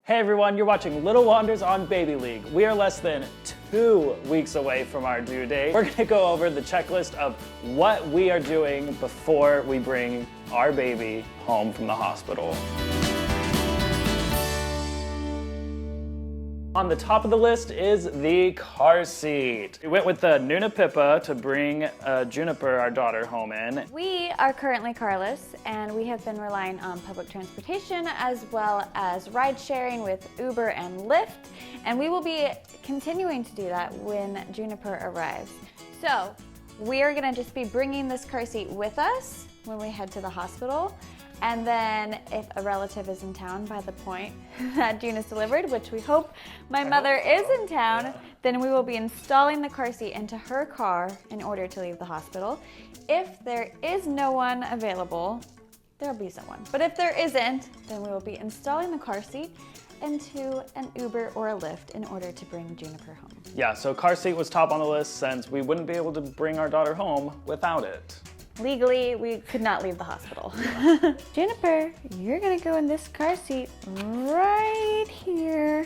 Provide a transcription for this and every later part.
Hey everyone, you're watching Little Wonders on BabyLeague. We are less than 2 weeks away from our due date. We're gonna go over the checklist of what we are doing before we bring our baby home from the hospital. On the top of the list is the car seat. We went with the Nuna Pippa to bring Juniper, our daughter, home in. We are currently carless, and we have been relying on public transportation as well as ride sharing with Uber and Lyft, and we will be continuing to do that when Juniper arrives. So we are gonna just be bringing this car seat with us when we head to the hospital. And then if a relative is in town by the point that June is delivered, which we hope my mother is in town, then we will be installing the car seat into her car in order to leave the hospital. If there is no one available, there'll be someone. But if there isn't, then we will be installing the car seat into an Uber or a Lyft in order to bring Juniper home. Yeah, so car seat was top on the list since we wouldn't be able to bring our daughter home without it. Legally, we could not leave the hospital. Juniper, you're gonna go in this car seat right here.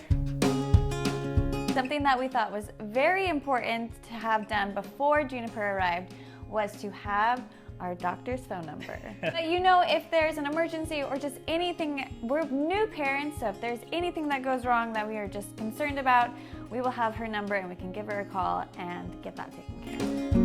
Something that we thought was very important to have done before Juniper arrived was to have our doctor's phone number. But you know, if there's an emergency or just anything, we're new parents, so if there's anything that goes wrong that we are just concerned about, we will have her number and we can give her a call and get that taken care of.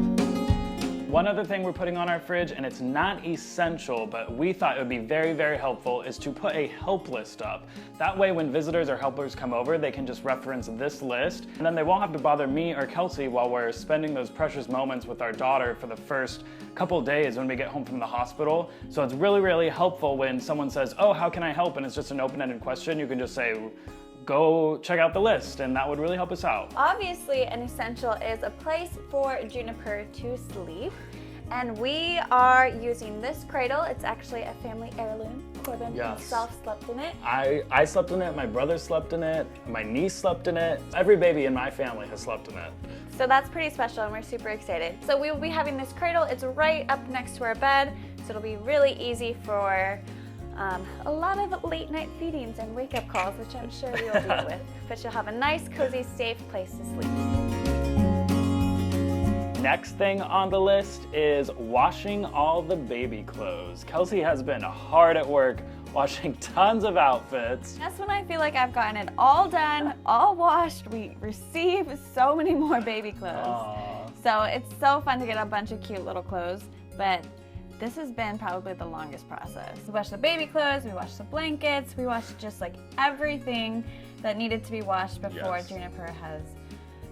One other thing we're putting on our fridge, and it's not essential, but we thought it would be very, very helpful, is to put a help list up. That way when visitors or helpers come over, they can just reference this list, and then they won't have to bother me or Kelsey while we're spending those precious moments with our daughter for the first couple days when we get home from the hospital. So it's really, really helpful when someone says, oh, how can I help? And it's just an open-ended question. You can just say, go check out the list, and that would really help us out. Obviously, an essential is a place for Juniper to sleep, and we are using this cradle. It's actually a family heirloom. Corbin himself slept in it. I slept in it, my brother slept in it, my niece slept in it. Every baby in my family has slept in it. So that's pretty special, and we're super excited. So we will be having this cradle. It's right up next to our bed, so it'll be really easy for a lot of late night feedings and wake up calls, which I'm sure you'll deal with. But you'll have a nice, cozy, safe place to sleep. Next thing on the list is washing all the baby clothes. Kelsey has been hard at work washing tons of outfits. That's when I feel like I've gotten it all done, all washed. We receive so many more baby clothes. Aww. So it's so fun to get a bunch of cute little clothes, but this has been probably the longest process. We washed the baby clothes, we washed the blankets, we washed just like everything that needed to be washed before Juniper has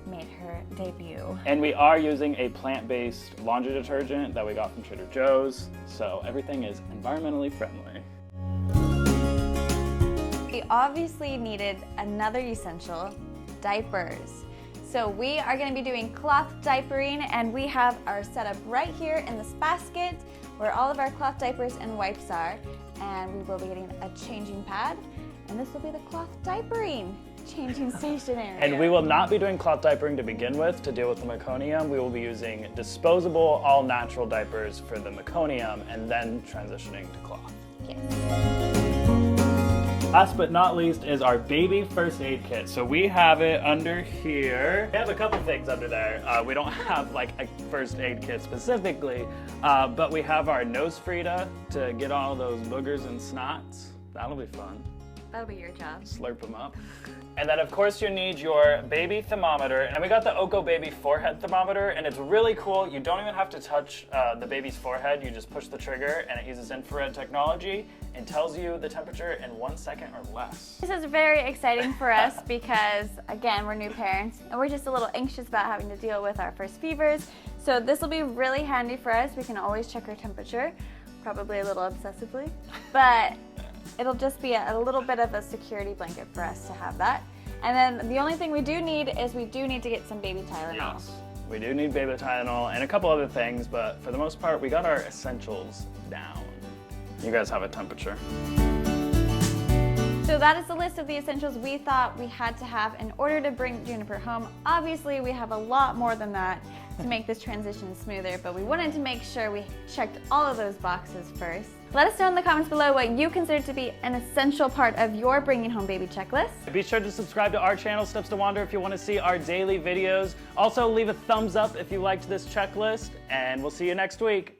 made her debut. And we are using a plant-based laundry detergent that we got from Trader Joe's, so everything is environmentally friendly. We obviously needed another essential, diapers. So we are going to be doing cloth diapering, and we have our setup right here in this basket where all of our cloth diapers and wipes are, and we will be getting a changing pad, and this will be the cloth diapering changing station area. And we will not be doing cloth diapering to begin with to deal with the meconium. We will be using disposable, all-natural diapers for the meconium and then transitioning to cloth. Yes. Last but not least is our baby first aid kit. So we have it under here. We have a couple things under there. We don't have like a first aid kit specifically, but we have our nose Frida to get all those boogers and snots. That'll be fun. That'll be your job. Slurp them up. And then of course you need your baby thermometer. And we got the Oko Baby forehead thermometer, and it's really cool. You don't even have to touch the baby's forehead. You just push the trigger and it uses infrared technology and tells you the temperature in 1 second or less. This is very exciting for us because, again, we're new parents and we're just a little anxious about having to deal with our first fevers. So this will be really handy for us. We can always check our temperature, probably a little obsessively, but it'll just be a little bit of a security blanket for us to have that. And then the only thing we do need is we do need to get some baby Tylenol. Yes, we do need baby Tylenol and a couple other things, but for the most part, we got our essentials down. You guys have a temperature. So that is the list of the essentials we thought we had to have in order to bring Juniper home. Obviously, we have a lot more than that to make this transition smoother, but we wanted to make sure we checked all of those boxes first. Let us know in the comments below what you consider to be an essential part of your bringing home baby checklist. Be sure to subscribe to our channel, Steps to Wander, if you want to see our daily videos. Also, leave a thumbs up if you liked this checklist, and we'll see you next week.